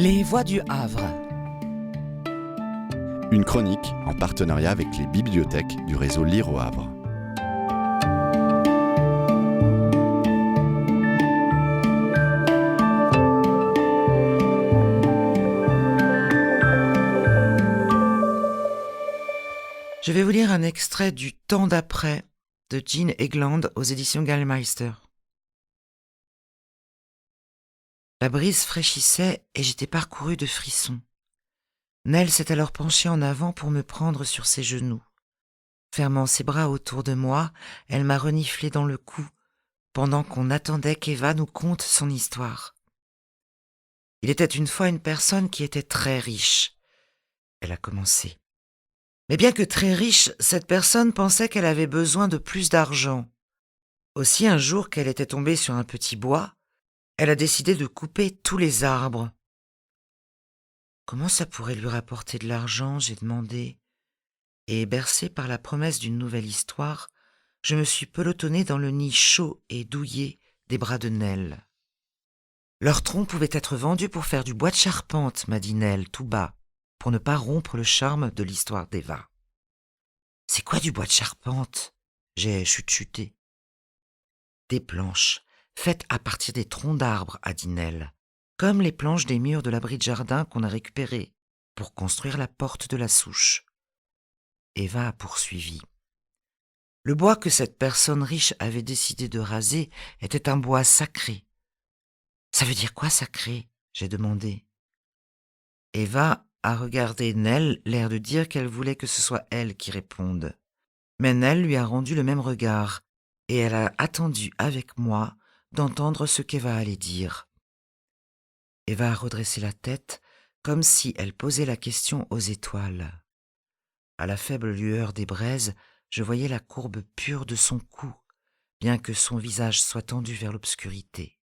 Les Voix du Havre. Une chronique en partenariat avec les bibliothèques du réseau Lire au Havre. Je vais vous lire un extrait du Temps d'après de Jean Egland aux éditions Gallmeister. La brise fraîchissait et j'étais parcouru de frissons. Nell s'est alors penchée en avant pour me prendre sur ses genoux. Fermant ses bras autour de moi, elle m'a reniflé dans le cou, pendant qu'on attendait qu'Eva nous conte son histoire. Il était une fois une personne qui était très riche. Elle a commencé. Mais bien que très riche, cette personne pensait qu'elle avait besoin de plus d'argent. Aussi, un jour qu'elle était tombée sur un petit bois, elle a décidé de couper tous les arbres. Comment ça pourrait lui rapporter de l'argent, j'ai demandé. Et bercé par la promesse d'une nouvelle histoire, je me suis pelotonné dans le nid chaud et douillet des bras de Nell. Leur tronc pouvait être vendu pour faire du bois de charpente, m'a dit Nell tout bas, pour ne pas rompre le charme de l'histoire d'Eva. C'est quoi du bois de charpente? J'ai chuchoté. Des planches, faites à partir des troncs d'arbres, a dit Nell, comme les planches des murs de l'abri de jardin qu'on a récupérés pour construire la porte de la souche. Eva a poursuivi. Le bois que cette personne riche avait décidé de raser était un bois sacré. Ça veut dire quoi sacré? J'ai demandé. Eva a regardé Nell, l'air de dire qu'elle voulait que ce soit elle qui réponde. Mais Nell lui a rendu le même regard, et elle a attendu avec moi d'entendre ce qu'Eva allait dire. Eva a redressé la tête, comme si elle posait la question aux étoiles. À la faible lueur des braises, je voyais la courbe pure de son cou, bien que son visage soit tendu vers l'obscurité.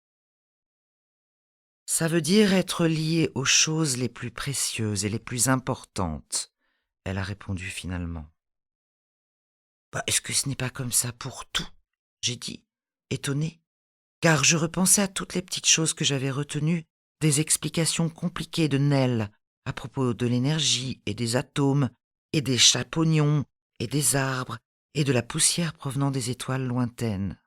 Ça veut dire être lié aux choses les plus précieuses et les plus importantes, elle a répondu finalement. Est-ce que ce n'est pas comme ça pour tout? J'ai dit, étonné, car je repensais à toutes les petites choses que j'avais retenues des explications compliquées de Nell à propos de l'énergie et des atomes et des chapognons et des arbres et de la poussière provenant des étoiles lointaines.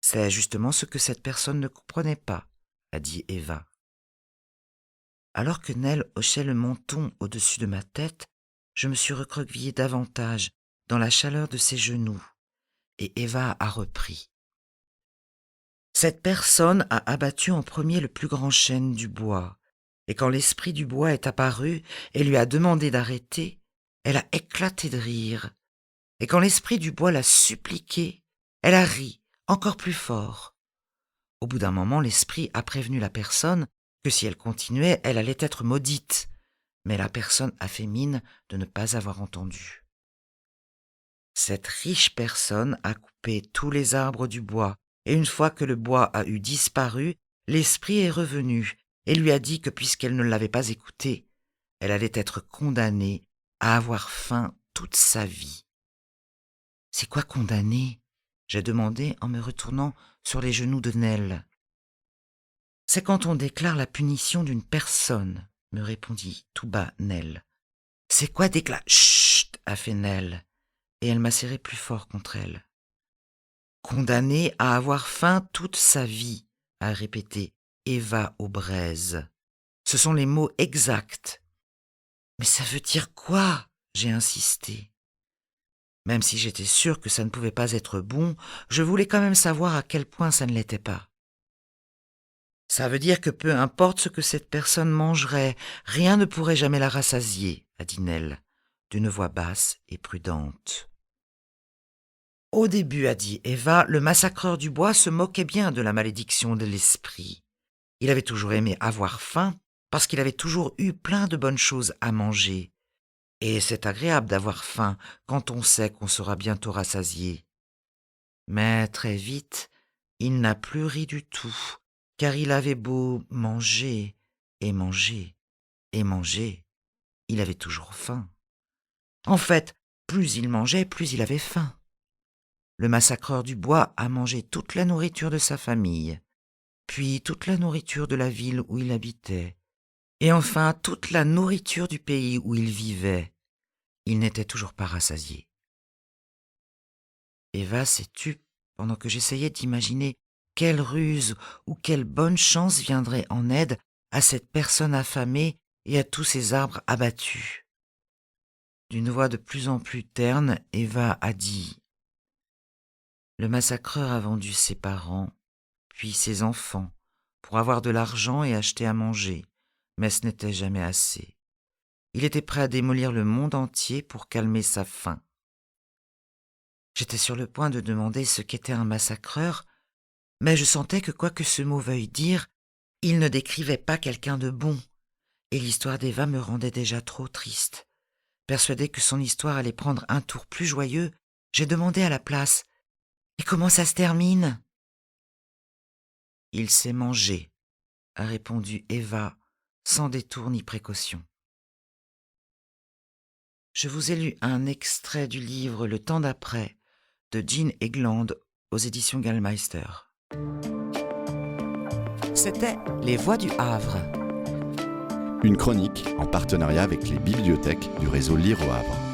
C'est justement ce que cette personne ne comprenait pas, a dit Eva. Alors que Nell hochait le menton au-dessus de ma tête, je me suis recroquevillé davantage dans la chaleur de ses genoux, et Eva a repris. Cette personne a abattu en premier le plus grand chêne du bois, et quand l'esprit du bois est apparu et lui a demandé d'arrêter, elle a éclaté de rire, et quand l'esprit du bois l'a suppliqué, elle a ri encore plus fort. Au bout d'un moment, l'esprit a prévenu la personne que si elle continuait, elle allait être maudite, mais la personne a fait mine de ne pas avoir entendu. Cette riche personne a coupé tous les arbres du bois, et une fois que le bois a eu disparu, l'esprit est revenu et lui a dit que puisqu'elle ne l'avait pas écouté, elle allait être condamnée à avoir faim toute sa vie. « C'est quoi condamnée ?» j'ai demandé en me retournant sur les genoux de Nell. « C'est quand on déclare la punition d'une personne, » me répondit tout bas Nell. « C'est quoi déclarer ?»« Chut !» a fait Nell, et elle m'a serré plus fort contre elle. « Condamnée à avoir faim toute sa vie, » a répété Eva aux braises. Ce sont les mots exacts. « Mais ça veut dire quoi ?» j'ai insisté. Même si j'étais sûre que ça ne pouvait pas être bon, je voulais quand même savoir à quel point ça ne l'était pas. « Ça veut dire que peu importe ce que cette personne mangerait, rien ne pourrait jamais la rassasier, » a dit Nell, d'une voix basse et prudente. Au début, a dit Eva, le massacreur du bois se moquait bien de la malédiction de l'esprit. Il avait toujours aimé avoir faim parce qu'il avait toujours eu plein de bonnes choses à manger. Et c'est agréable d'avoir faim quand on sait qu'on sera bientôt rassasié. Mais très vite, il n'a plus ri du tout, car il avait beau manger et manger et manger, il avait toujours faim. En fait, plus il mangeait, plus il avait faim. Le massacreur du bois a mangé toute la nourriture de sa famille. puis toute la nourriture de la ville où il habitait, et enfin toute la nourriture du pays où il vivait. Il n'était toujours pas rassasié. Eva s'est tue pendant que j'essayais d'imaginer quelle ruse ou quelle bonne chance viendrait en aide à cette personne affamée et à tous ces arbres abattus. D'une voix de plus en plus terne, Eva a dit « Le massacreur a vendu ses parents, puis ses enfants, pour avoir de l'argent et acheter à manger, mais ce n'était jamais assez. Il était prêt à démolir le monde entier pour calmer sa faim. » J'étais sur le point de demander ce qu'était un massacreur, mais je sentais que quoi que ce mot veuille dire, il ne décrivait pas quelqu'un de bon, et l'histoire d'Eva me rendait déjà trop triste. Persuadée que son histoire allait prendre un tour plus joyeux, j'ai demandé à la place « Et comment ça se termine ?»« Il s'est mangé », a répondu Eva, sans détour ni précaution. Je vous ai lu un extrait du livre Le temps d'après de Jean Egland aux éditions Gallmeister. C'était Les Voix du Havre. Une chronique en partenariat avec les bibliothèques du réseau Lire au Havre.